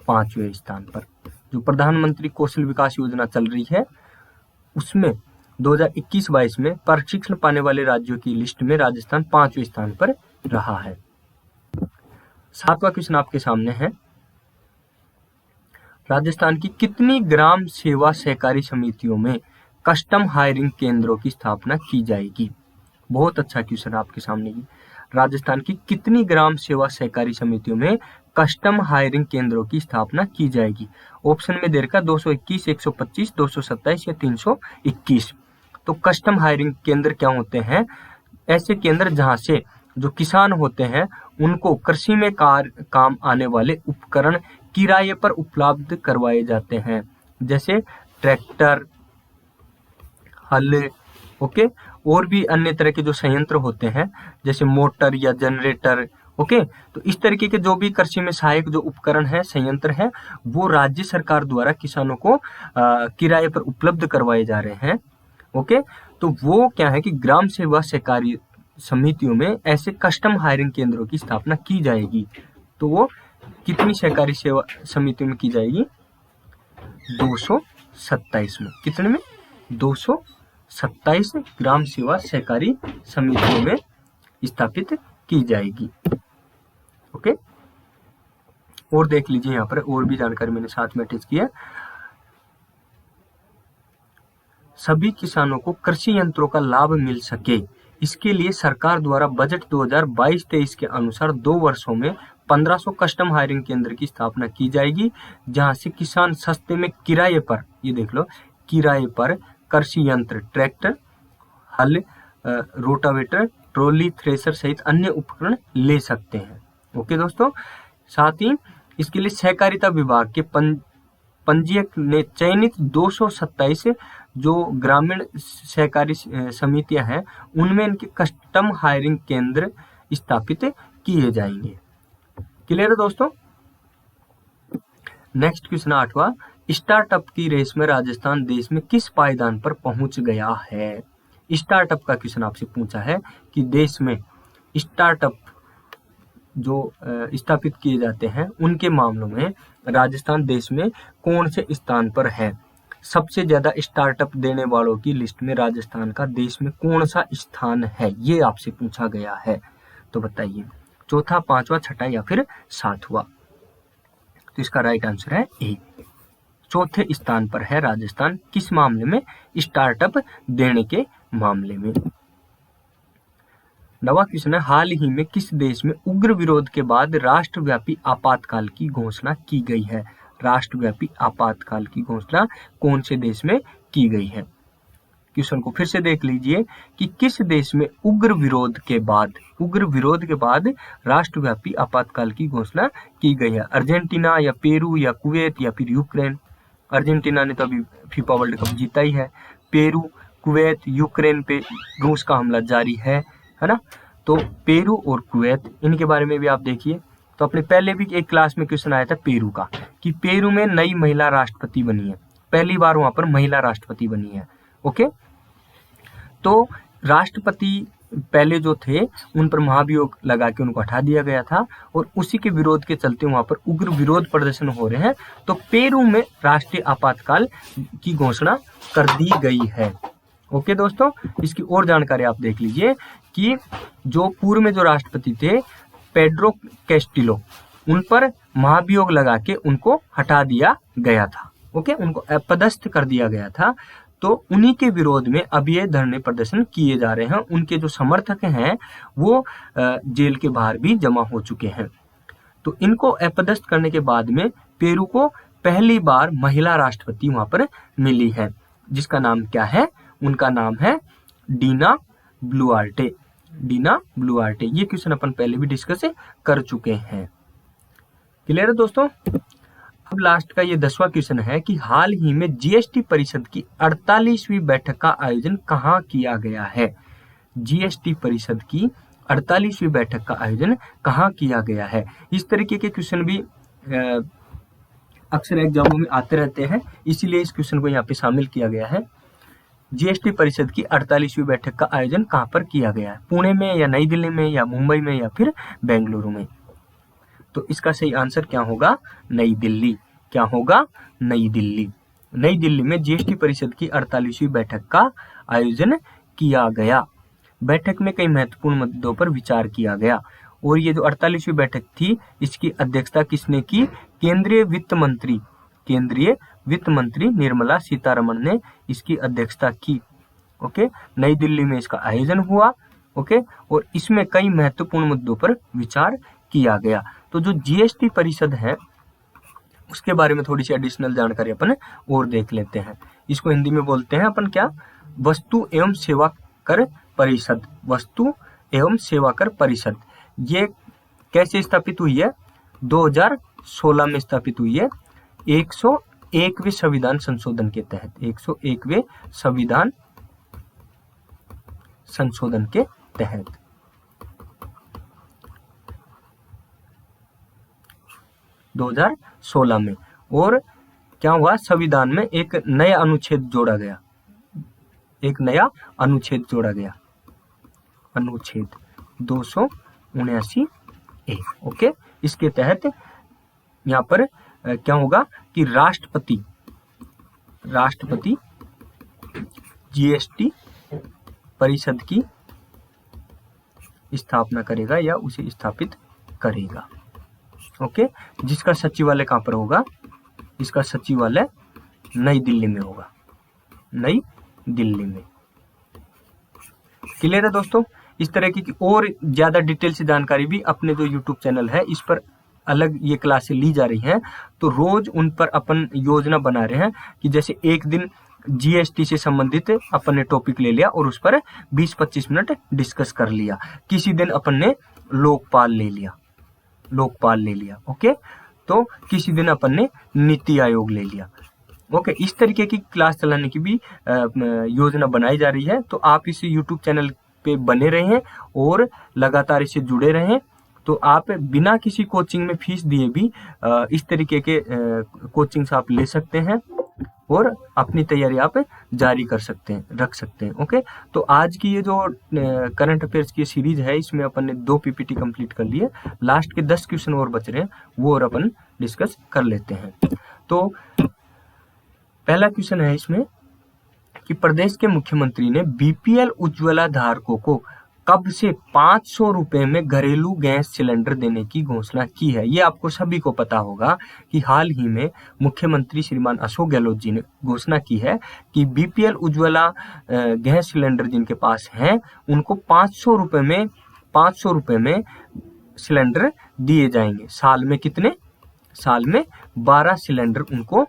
[SPEAKER 1] 5वें स्थान पर। जो प्रधानमंत्री कौशल विकास योजना चल रही है उसमें 2021-22 में प्रशिक्षण पाने वाले राज्यों की लिस्ट में राजस्थान 5वें स्थान पर रहा है। 7वां क्वेश्चन आपके सामने है। राजस्थान की कितनी ग्राम सेवा सहकारी समितियों में कस्टम हायरिंग केंद्रों की स्थापना की जाएगी? बहुत अच्छा क्वेश्चन आपके सामने है। राजस्थान की कितनी ग्राम सेवा सहकारी समितियों में कस्टम हायरिंग केंद्रों की स्थापना की जाएगी? ऑप्शन में दे रखा 221, 125, 227 या 321। तो कस्टम हायरिंग केंद्र क्या होते हैं? ऐसे केंद्र जहां से जो किसान होते हैं उनको कृषि में काम आने वाले उपकरण किराए पर उपलब्ध करवाए जाते हैं, जैसे ट्रैक्टर, हल, ओके, और भी अन्य तरह के जो संयंत्र होते हैं जैसे मोटर या जनरेटर। ओके, तो इस तरीके के जो भी कृषि में सहायक जो उपकरण है, संयंत्र है, वो राज्य सरकार द्वारा किसानों को किराए पर उपलब्ध करवाए जा रहे हैं। ओके, तो वो क्या है कि ग्राम सेवा सहकारी समितियों में ऐसे कस्टम हायरिंग केंद्रों की स्थापना की जाएगी। तो वो कितनी सहकारी सेवा समितियों में की जाएगी? 227 में। कितने में? 227 ग्राम सेवा सहकारी समितियों में स्थापित की जाएगी। ओके, और देख लीजिए यहाँ पर और भी जानकारी मैंने साथ में अटैच किया। सभी किसानों को कृषि यंत्रों का लाभ मिल सके, इसके लिए सरकार द्वारा बजट 2022-23 के अनुसार 2 वर्षों में 1500 कस्टम हायरिंग केंद्र की स्थापना की जाएगी, जहां से किसान सस्ते में किराए पर, ये देख लो, किराए पर कृषि यंत्र, ट्रैक्टर, हल, रोटावेटर, ट्रॉली, थ्रेसर सहित अन्य उपकरण ले सकते हैं। ओके दोस्तों, साथ ही इसके लिए सहकारिता विभाग के पंजीयक ने चयनित 227 जो ग्रामीण सहकारी समितियां हैं उनमें इनके कस्टम हायरिंग केंद्र स्थापित किए जाएंगे। क्लियर है दोस्तों? नेक्स्ट क्वेश्चन 8वां। स्टार्टअप की रेस में राजस्थान देश में किस पायदान पर पहुंच गया है? स्टार्टअप का क्वेश्चन आपसे पूछा है कि देश में स्टार्टअप जो स्थापित किए जाते हैं उनके मामलों में राजस्थान देश में कौन से स्थान पर है? सबसे ज्यादा स्टार्टअप देने वालों की लिस्ट में राजस्थान का देश में कौन सा स्थान है, ये आपसे पूछा गया है। तो बताइए, चौथा, 5वां, छठा या फिर 7वां? तो इसका राइट आंसर है ए, चौथे स्थान पर है राजस्थान। किस मामले में? स्टार्टअप देने के मामले में। 9वां क्वेश्चन है, हाल ही में किस देश में उग्र विरोध के बाद राष्ट्रव्यापी आपातकाल की घोषणा की गई है? राष्ट्रव्यापी आपातकाल की घोषणा कौन से देश में की गई है? क्वेश्चन को फिर से देख लीजिए कि किस देश में उग्र विरोध के बाद राष्ट्रव्यापी आपातकाल की घोषणा की गई है? अर्जेंटीना या पेरू या कुवैत या फिर यूक्रेन? अर्जेंटीना ने तो अभी फीफा वर्ल्ड कप जीता ही है। पेरू, कुवैत, यूक्रेन पे रूस का हमला जारी है ना? तो पेरू और कुवैत, इनके बारे में भी आप देखिए। तो अपने पहले भी एक क्लास में क्वेश्चन आया था पेरू का, कि पेरू में नई महिला राष्ट्रपति बनी है, पहली बार वहां पर महिला राष्ट्रपति बनी है। ओके, तो राष्ट्रपति पहले जो थे उन पर महाभियोग लगा के उनको हटा दिया गया था, और उसी के विरोध के चलते वहां पर उग्र विरोध प्रदर्शन हो रहे हैं। तो पेरू में राष्ट्रीय आपातकाल की घोषणा कर दी गई है। ओके दोस्तों, इसकी और जानकारी आप देख लीजिए कि जो पूर्व में जो राष्ट्रपति थे पेड्रो कैस्टिलो, उन पर महाभियोग लगा के उनको हटा दिया गया था। ओके, उनको अपदस्थ कर दिया गया था। तो उन्हीं के विरोध में अब ये धरने प्रदर्शन किए जा रहे हैं। उनके जो समर्थक हैं वो जेल के बाहर भी जमा हो चुके हैं। तो इनको अपदस्थ करने के बाद में पेरू को पहली बार महिला राष्ट्रपति वहां पर मिली है, जिसका नाम क्या है? उनका नाम है डीना ब्लुआर्टे। डीना ब्लुआर्टे। ये क्वेश्चन अपन पहले भी डिस्कस कर चुके हैं। क्लियर है दोस्तों? अब लास्ट का ये 10वां क्वेश्चन है कि हाल ही में जीएसटी परिषद की 48वीं बैठक का आयोजन कहाँ किया गया है? जीएसटी परिषद की 48वीं बैठक का आयोजन कहाँ किया गया है? इस तरीके के क्वेश्चन भी अक्सर एग्जामों में आते रहते हैं, इसीलिए इस क्वेश्चन को यहाँ पे शामिल किया गया है। जीएसटी परिषद की 48वीं बैठक का आयोजन कहाँ पर किया गया है? पुणे में या नई दिल्ली में या मुंबई में या फिर बेंगलुरु में? तो इसका सही आंसर क्या होगा? नई दिल्ली। क्या होगा? नई दिल्ली। नई दिल्ली में जीएसटी परिषद की 48वीं बैठक का आयोजन किया गया। बैठक में कई महत्वपूर्ण मुद्दों पर विचार किया गया, और ये जो 48वीं बैठक थी इसकी अध्यक्षता किसने की? केंद्रीय वित्त मंत्री निर्मला सीतारमण ने इसकी अध्यक्षता की। ओके, नई दिल्ली में इसका आयोजन हुआ। ओके, और इसमें कई महत्वपूर्ण मुद्दों पर विचार किया गया। तो जो जीएसटी परिषद है उसके बारे में थोड़ी सी एडिशनल जानकारी अपन और देख लेते हैं। इसको हिंदी में बोलते हैं अपन क्या? वस्तु एवं सेवा कर परिषद। वस्तु एवं सेवा कर परिषद। ये कैसे स्थापित हुई है? 2016 में स्थापित हुई है 101वें संविधान संशोधन के तहत। 101वें संविधान संशोधन के तहत 2016 में। और क्या हुआ? संविधान में एक नया अनुच्छेद जोड़ा गया। अनुच्छेद 279A। ओके, इसके तहत यहाँ पर क्या होगा कि राष्ट्रपति जीएसटी परिषद की स्थापना करेगा या उसे स्थापित करेगा। ओके, जिसका सचिवालय कहाँ पर होगा? इसका सचिवालय नई दिल्ली में होगा। नई दिल्ली में। क्लियर है दोस्तों? इस तरह की और ज्यादा डिटेल से जानकारी भी अपने जो यूट्यूब चैनल है इस पर अलग ये क्लासें ली जा रही हैं। तो रोज उन पर अपन योजना बना रहे हैं कि जैसे एक दिन जीएसटी से संबंधित अपन ने टॉपिक ले लिया और उस पर 20-25 मिनट डिस्कस कर लिया। किसी दिन अपन ने लोकपाल ले लिया। ओके, तो किसी दिन अपन ने नीति आयोग ले लिया। ओके, इस तरीके की क्लास चलाने की भी योजना बनाई जा रही है। तो आप इस यूट्यूब चैनल पे बने रहें और लगातार इससे जुड़े रहें। तो आप बिना किसी कोचिंग में फीस दिए भी इस तरीके के कोचिंग्स आप ले सकते हैं और अपनी तैयारी आप जारी कर सकते हैं, रख सकते हैं। ओके, तो आज की ये जो करंट अफेयर्स की सीरीज है इसमें अपन ने 2 पीपीटी कंप्लीट कर लिए। लास्ट के 10 क्वेश्चन और बच रहे हैं, वो और अपन डिस्कस कर लेते हैं। तो पहला क्वेश्चन है इसमें कि प्रदेश के मुख्यमंत्री ने बीपीएल उज्ज्वला धारकों को कब से 500 रुपए में घरेलू गैस सिलेंडर देने की घोषणा की है? ये आपको सभी को पता होगा कि हाल ही में मुख्यमंत्री श्रीमान अशोक गहलोत जी ने घोषणा की है कि बीपीएल उज्ज्वला गैस सिलेंडर जिनके पास हैं उनको 500 रुपए में 500 रुपये में सिलेंडर दिए जाएंगे। साल में कितने? साल में 12 सिलेंडर उनको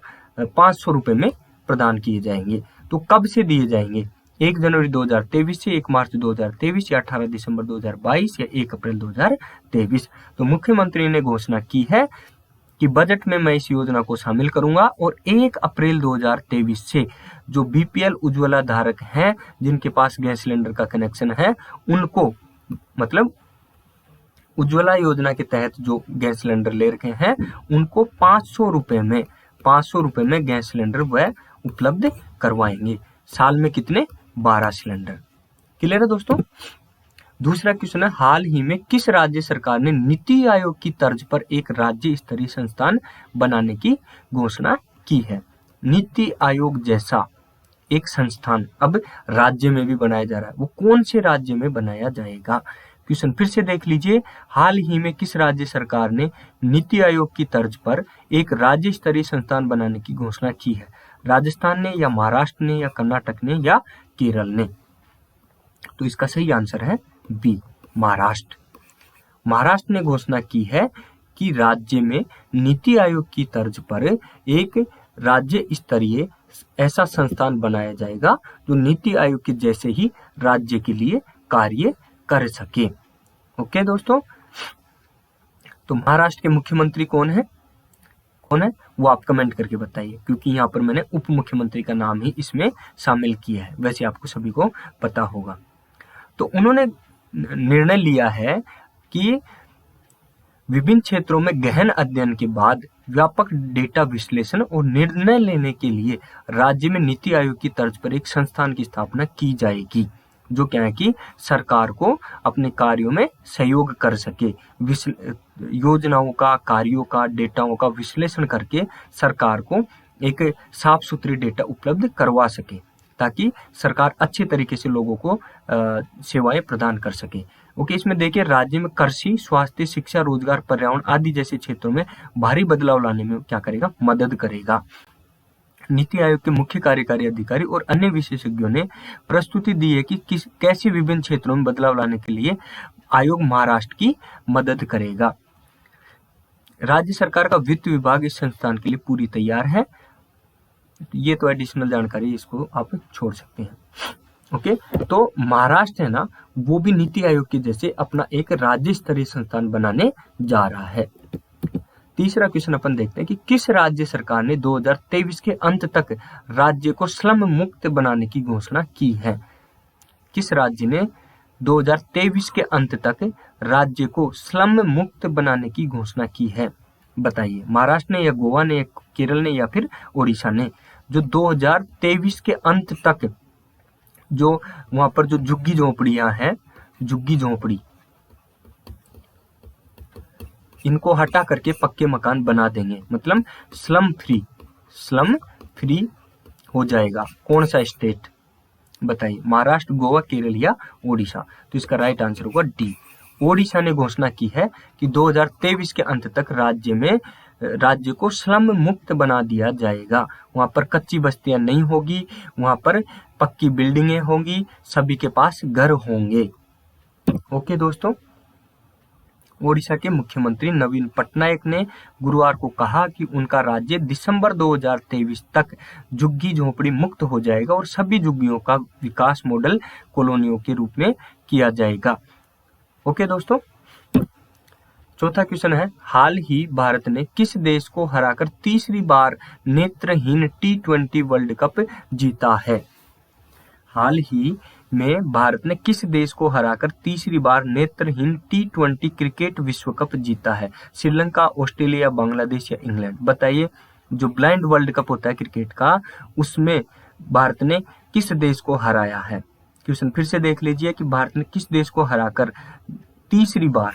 [SPEAKER 1] 500 रुपये में प्रदान किए जाएंगे। तो कब से दिए जाएंगे? 1 जनवरी 2023 से 1 मार्च 2023 या 18 दिसंबर 2022 या 1 अप्रैल 2023। तो मुख्यमंत्री ने घोषणा की है कि बजट में मैं इस योजना को शामिल करूंगा और 1 अप्रैल 2023 से जो बीपीएल उज्ज्वला धारक हैं, जिनके पास गैस सिलेंडर का कनेक्शन है, उनको मतलब उज्ज्वला योजना के तहत जो गैस सिलेंडर ले रखे हैं, उनको 500 रुपये में गैस सिलेंडर वह उपलब्ध करवाएंगे। साल में कितने? 12 सिलेंडर। क्लियर है दोस्तों? दूसरा क्वेश्चन है, हाल ही में किस राज्य सरकार ने नीति आयोग की तर्ज पर एक राज्य स्तरीय संस्थान बनाने की घोषणा की है? नीति आयोग जैसा एक संस्थान अब राज्य में भी बनाया जा रहा है। वो कौन से राज्य में बनाया जाएगा? क्वेश्चन फिर से देख लीजिए। हाल ही में किस राज्य सरकार ने नीति आयोग की तर्ज पर एक राज्य स्तरीय संस्थान बनाने की घोषणा की है? राजस्थान ने या महाराष्ट्र ने या कर्नाटक ने या केरल ने? तो इसका सही आंसर है बी, महाराष्ट्र। महाराष्ट्र ने घोषणा की है कि राज्य में नीति आयोग की तर्ज पर एक राज्य स्तरीय ऐसा संस्थान बनाया जाएगा जो नीति आयोग के जैसे ही राज्य के लिए कार्य कर सके। ओके दोस्तों, तो महाराष्ट्र के मुख्यमंत्री कौन है वो आप कमेंट करके बताइए, क्योंकि यहाँ पर मैंने उप मुख्यमंत्री का नाम ही इसमें शामिल किया है, वैसे आपको सभी को पता होगा। तो उन्होंने निर्णय लिया है कि विभिन्न क्षेत्रों में गहन अध्ययन के बाद व्यापक डेटा विश्लेषण और निर्णय लेने के लिए राज्य में नीति आयोग की तर्ज पर एक संस्थान की स्थापना की जाएगी, जो क्या है कि सरकार को अपने कार्यों में सहयोग कर सके, योजनाओं का, कार्यों का, डेटाओं का विश्लेषण करके सरकार को एक साफ सुथरी डेटा उपलब्ध करवा सके, ताकि सरकार अच्छे तरीके से लोगों को सेवाएं प्रदान कर सके। ओके, इसमें देखिए राज्य में कृषि, स्वास्थ्य, शिक्षा, रोजगार, पर्यावरण आदि जैसे क्षेत्रों में भारी बदलाव लाने में क्या करेगा? मदद करेगा। नीति आयोग के मुख्य कार्यकारी अधिकारी और अन्य विशेषज्ञों ने प्रस्तुति दी है कि कैसे विभिन्न क्षेत्रों में बदलाव लाने के लिए आयोग महाराष्ट्र की मदद करेगा। राज्य सरकार का वित्त विभाग इस संस्थान के लिए पूरी तैयार है। ये तो एडिशनल जानकारी, इसको आप छोड़ सकते हैं। ओके, तो महाराष्ट्र है ना, वो भी नीति आयोग के जैसे अपना एक राज्य स्तरीय संस्थान बनाने जा रहा है। तीसरा क्वेश्चन अपन देखते हैं कि किस राज्य सरकार ने 2023 के अंत तक राज्य को स्लम मुक्त बनाने की घोषणा की है? किस राज्य ने 2023 के अंत तक राज्य को स्लम मुक्त बनाने की घोषणा की है? बताइए, महाराष्ट्र ने या गोवा ने या केरल ने या फिर ओडिशा ने? जो 2023 के अंत तक जो वहां पर जो झुग्गी झोपड़ियां हैं, झुग्गी झोपड़ी, इनको हटा करके पक्के मकान बना देंगे, मतलब स्लम फ्री हो जाएगा। कौन सा स्टेट? बताइए, महाराष्ट्र, गोवा, केरल या ओडिशा? तो इसका राइट आंसर होगा डी। ओडिशा ने घोषणा की है कि 2023 के अंत तक राज्य को स्लम मुक्त बना दिया जाएगा। वहां पर कच्ची बस्तियां नहीं होगी, वहां पर पक्की बिल्डिंगें होंगी, सभी के पास घर होंगे। ओके दोस्तों, ओडिशा के मुख्यमंत्री नवीन पटनायक ने गुरुवार को कहा कि उनका राज्य दिसंबर 2023 तक झुग्गी झोपड़ी मुक्त हो जाएगा और सभी झुग्गियों का विकास मॉडल कॉलोनियों के रूप में किया जाएगा। ओके दोस्तों, चौथा क्वेश्चन है, हाल ही भारत ने किस देश को हराकर तीसरी बार नेत्रहीन T20 वर्ल्ड कप जीता है? हाल ही में भारत ने किस देश को हराकर तीसरी बार नेत्रहीन T20 क्रिकेट विश्व कप जीता है? श्रीलंका, ऑस्ट्रेलिया, बांग्लादेश या इंग्लैंड? बताइए, जो ब्लाइंड वर्ल्ड कप होता है क्रिकेट का, उसमें भारत ने किस देश को हराया है? क्वेश्चन फिर से देख लीजिए कि भारत ने किस देश को हराकर तीसरी बार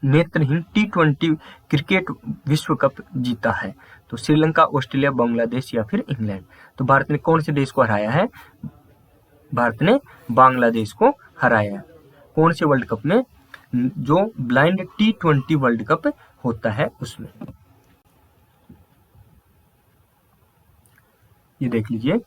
[SPEAKER 1] नेत्रहीन T20 क्रिकेट विश्व कप जीता है? तो श्रीलंका, ऑस्ट्रेलिया, बांग्लादेश या फिर इंग्लैंड? तो भारत ने कौन से देश को हराया है? भारत ने बांग्लादेश को हराया है। कौन से वर्ल्ड कप में? जो ब्लाइंड T20 वर्ल्ड कप होता है उसमें। ये देख लीजिए,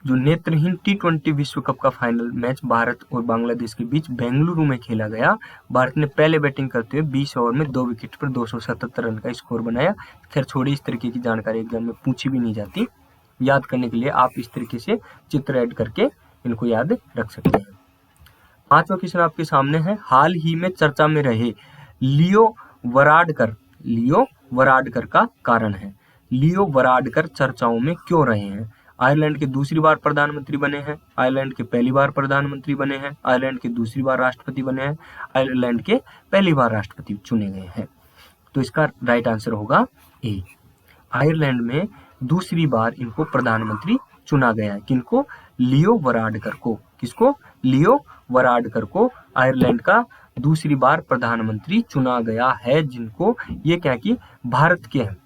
[SPEAKER 1] जो नेत्रहीन T20 विश्व कप का फाइनल मैच भारत और बांग्लादेश के बीच बेंगलुरु में खेला गया। भारत ने पहले बैटिंग करते हुए 20 ओवर में 2 विकेट पर 277 रन का स्कोर बनाया। खैर छोड़ी, इस तरीके की जानकारी एग्जाम में पूछी भी नहीं जाती। याद करने के लिए आप इस तरीके से चित्र ऐड करके इनको याद रख सकते हैं। पांचवा क्वेश्चन आपके सामने है, हाल ही में चर्चा में रहे लियो वराडकर का कारण है। लियो वराडकर चर्चाओं में क्यों रहे हैं? आयरलैंड के दूसरी बार प्रधानमंत्री बने हैं, आयरलैंड के पहली बार प्रधानमंत्री बने हैं, आयरलैंड के दूसरी बार राष्ट्रपति बने हैं, आयरलैंड के पहली बार राष्ट्रपति चुने गए हैं। तो इसका राइट आंसर होगा ए। आयरलैंड में दूसरी बार इनको प्रधानमंत्री चुना गया है। किनको? लियो वराडकर को। किसको? लियो वराडकर को आयरलैंड का दूसरी बार प्रधानमंत्री चुना गया है, जिनको ये क्या कि भारत के हैं,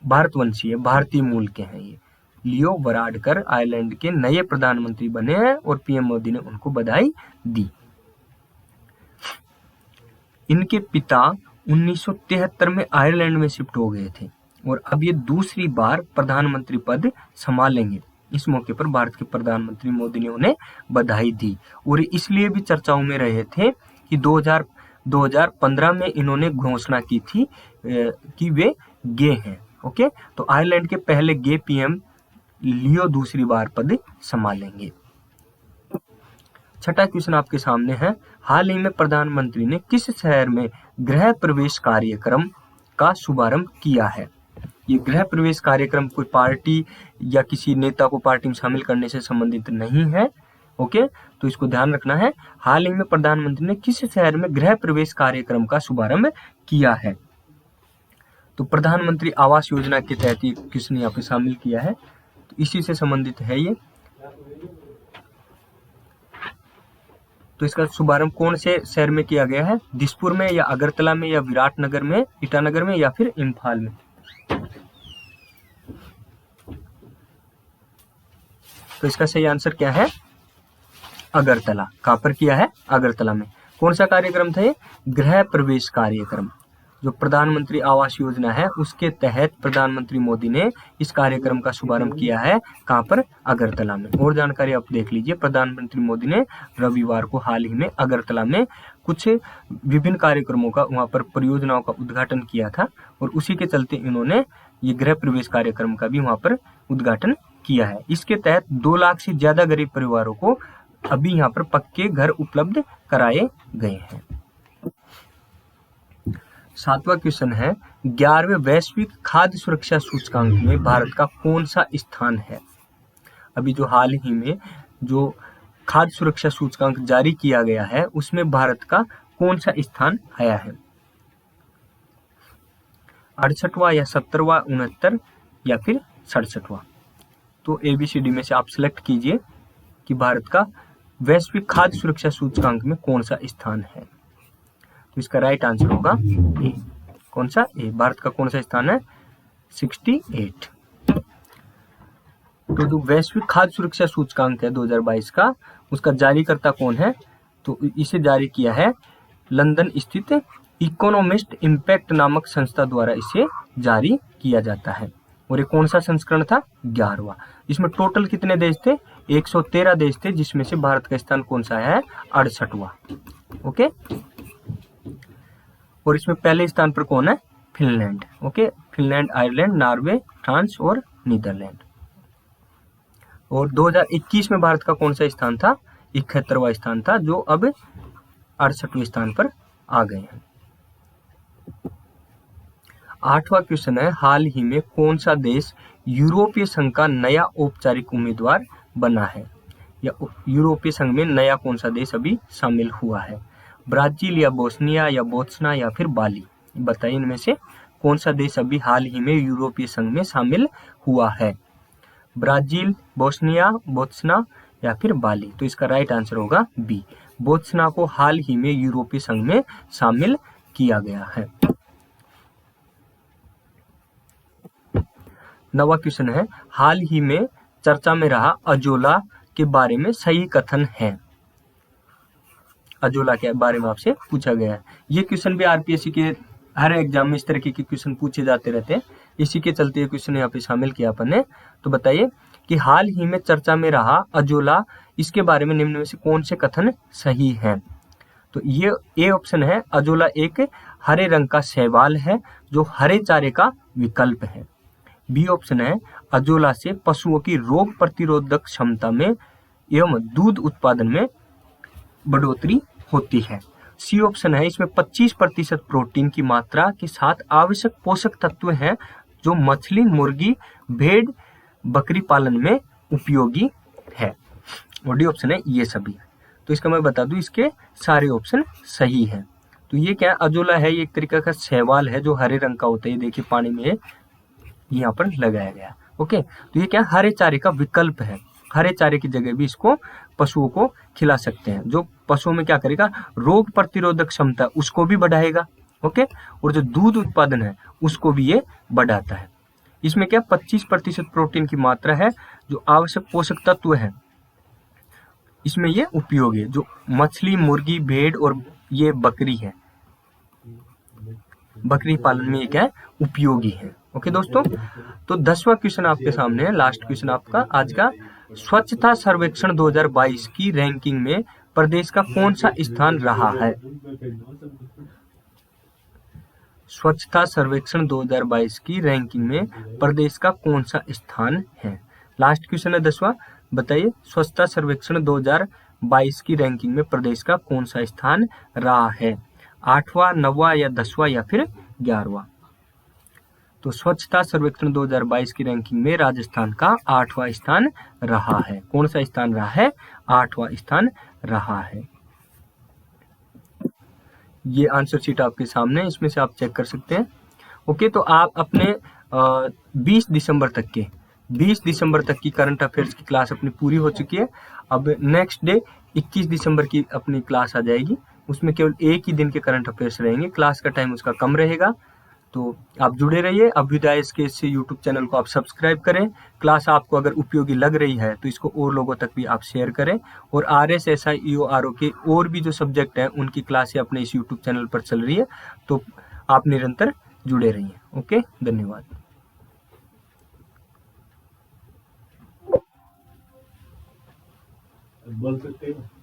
[SPEAKER 1] भारतवंशी है, भारतीय मूल के हैं। ये लियो वराडकर आयरलैंड के नए प्रधानमंत्री बने हैं और पीएम मोदी ने उनको बधाई दी। इनके पिता 1973 में आयरलैंड में शिफ्ट हो गए थे और अब ये दूसरी बार प्रधानमंत्री पद संभालेंगे। इस मौके पर भारत के प्रधानमंत्री मोदी ने उन्हें बधाई दी और इसलिए भी चर्चाओं में रहे थे कि 2015 में इन्होंने घोषणा की थी कि वे गे हैं। ओके, तो आयरलैंड के पहले गे पीएम लियो दूसरी बार पद संभालेंगे। छठा क्वेश्चन आपके सामने है, हाल ही में प्रधानमंत्री ने किस शहर में गृह प्रवेश कार्यक्रम का शुभारंभ किया है? ये गृह प्रवेश कार्यक्रम कोई पार्टी या किसी नेता को पार्टी में शामिल करने से संबंधित नहीं है। ओके, तो इसको ध्यान रखना है। हाल ही में प्रधानमंत्री ने किस शहर में गृह प्रवेश कार्यक्रम का शुभारंभ किया है? तो प्रधानमंत्री आवास योजना के तहत ये किसने यहाँ पे शामिल किया है, तो इसी से संबंधित है ये। तो इसका शुभारंभ कौन से शहर में किया गया है? दिसपुर में या अगरतला में या विराटनगर में, ईटानगर में या फिर इम्फाल में? तो इसका सही आंसर क्या है? अगरतला। कहां पर किया है? अगरतला में। कौन सा कार्यक्रम था ये? गृह प्रवेश कार्यक्रम। जो प्रधानमंत्री आवास योजना है उसके तहत प्रधानमंत्री मोदी ने इस कार्यक्रम का शुभारंभ किया है। कहां पर? अगरतला में। और जानकारी आप देख लीजिए, प्रधानमंत्री मोदी ने रविवार को हाल ही में अगरतला में कुछ विभिन्न कार्यक्रमों का, वहां पर परियोजनाओं का उद्घाटन किया था और उसी के चलते इन्होंने ये गृह प्रवेश कार्यक्रम का भी वहां पर उद्घाटन किया है। इसके तहत 2 लाख से ज्यादा गरीब परिवारों को अभी यहाँ पर पक्के घर उपलब्ध कराए गए हैं। 7वां क्वेश्चन है, 11वें वैश्विक खाद्य सुरक्षा सूचकांक में भारत का कौन सा स्थान है? अभी जो हाल ही में जो खाद्य सुरक्षा सूचकांक जारी किया गया है उसमें भारत का कौन सा स्थान आया है? 68वां या 70वां, 69 या फिर 67वां? तो ABCD में से आप सिलेक्ट कीजिए कि भारत का वैश्विक खाद्य सुरक्षा सूचकांक में कौन सा स्थान है। तो इसका राइट आंसर होगा ए। कौन सा? ए। भारत का कौन सा स्थान है? 68। तो जो वैश्विक खाद्य सुरक्षा सूचकांक है 2022 का, उसका जारीकर्ता कौन है? तो इसे जारी किया है लंदन स्थित इकोनॉमिस्ट इम्पैक्ट नामक संस्था द्वारा इसे जारी किया जाता है। और ये कौन सा संस्करण था? 11वां। इसमें टोटल कितने देश थे? 113 देश थे, जिसमें से भारत का स्थान कौन सा है? 68वां। ओके, और इसमें पहले स्थान पर कौन है? Finland. Okay, Finland, Ireland, Norway, France और नीदरलैंड। और 2021 में भारत का कौन सा स्थान था? 71वां स्थान था, जो अब 68वें स्थान पर आ गए हैं। 8वां क्वेश्चन है, हाल ही में कौन सा देश यूरोपीय संघ का नया औपचारिक उम्मीदवार बना है? या यूरोपीय संघ में नया कौन सा देश अभी शामिल हुआ है? ब्राजील या बोस्निया या बोत्सना या फिर बाली? बताइए, इनमें से कौन सा देश अभी हाल ही में यूरोपीय संघ में शामिल हुआ है? ब्राजील, बोस्निया, बोत्सना या फिर बाली? तो इसका राइट आंसर होगा बी। बोत्सना को हाल ही में यूरोपीय संघ में शामिल किया गया है। 9वां क्वेश्चन है, हाल ही में चर्चा में रहा अजोला के बारे में सही कथन है? अजोला के बारे में आपसे पूछा गया है। ये क्वेश्चन भी आरपीएससी के हर एग्जाम में इस तरीके के क्वेश्चन पूछे जाते रहते हैं, इसी के चलते ये क्वेश्चन यहाँ पे शामिल किया अपन ने। तो बताइए कि हाल ही में चर्चा में रहा अजोला, इसके बारे में निम्न में से कौन से कथन सही हैं? तो ये ए ऑप्शन है, अजोला एक हरे रंग का शैवाल है जो हरे चारे का विकल्प है। बी ऑप्शन है, अजोला से पशुओं की रोग प्रतिरोधक क्षमता में एवं दूध उत्पादन में बढ़ोतरी होती है। सी ऑप्शन है, इसमें 25% प्रोटीन की मात्रा के साथ आवश्यक पोषक तत्व हैं जो मछली, मुर्गी, भेड़, बकरी पालन में उपयोगी है। और डी ऑप्शन है ये सभी। तो इसका मैं बता दूं, इसके सारे ऑप्शन सही हैं। तो ये क्या है, अजोला है, ये एक तरीका का शैवाल है जो हरे रंग का होता है। ये देखिए पानी में यहाँ पर लगाया गया। ओके, तो ये क्या हरे चारे का विकल्प है। हरे चारे की जगह भी इसको पशुओं को खिला सकते हैं, जो पशुओं में क्या करेगा, रोग प्रतिरोधक क्षमता उसको भी बढ़ाएगा। ओके, और जो दूध उत्पादन है उसको भी ये बढ़ाता है। इसमें क्या 25% प्रोटीन की मात्रा है, जो आवश्यक पोषक तत्व है इसमें ये उपयोगी है, जो मछली, मुर्गी, भेड़ और ये बकरी है, बकरी पालन में ये क्या है, उपयोगी है। ओके दोस्तों, तो 10वां क्वेश्चन आपके सामने है, लास्ट क्वेश्चन आपका आज का। स्वच्छता सर्वेक्षण 2022 की रैंकिंग में प्रदेश का कौन सा स्थान रहा है? स्वच्छता सर्वेक्षण 2022 की रैंकिंग में प्रदेश का कौन सा स्थान है? लास्ट क्वेश्चन है 10वां। बताइए, स्वच्छता सर्वेक्षण 2022 की रैंकिंग में प्रदेश का कौन सा स्थान रहा है? 8वां, 9वां या 10वां या फिर 11वां? तो स्वच्छता सर्वेक्षण 2022 की रैंकिंग में राजस्थान का 8वां स्थान रहा है। कौन सा स्थान रहा है? 8वां स्थान रहा है। ये आंसर शीट आपके सामने, इसमें से आप चेक कर सकते हैं। ओके, तो आप अपने 20 दिसंबर तक की करंट अफेयर्स की क्लास अपनी पूरी हो चुकी है। अब नेक्स्ट डे 21 दिसंबर की अपनी क्लास आ जाएगी, उसमें केवल एक ही दिन के करंट अफेयर्स रहेंगे, क्लास का टाइम उसका कम रहेगा। तो आप जुड़े रहिए, अभ्युदय SK यूट्यूब चैनल को आप सब्सक्राइब करें। क्लास आपको अगर उपयोगी लग रही है तो इसको और लोगों तक भी आप शेयर करें। और RS, SI, EO, RO के और भी जो सब्जेक्ट हैं उनकी क्लासें अपने इस यूट्यूब चैनल पर चल रही है, तो आप निरंतर जुड़े रहिए। ओके, धन्यवाद।
[SPEAKER 2] बोल सकते हो।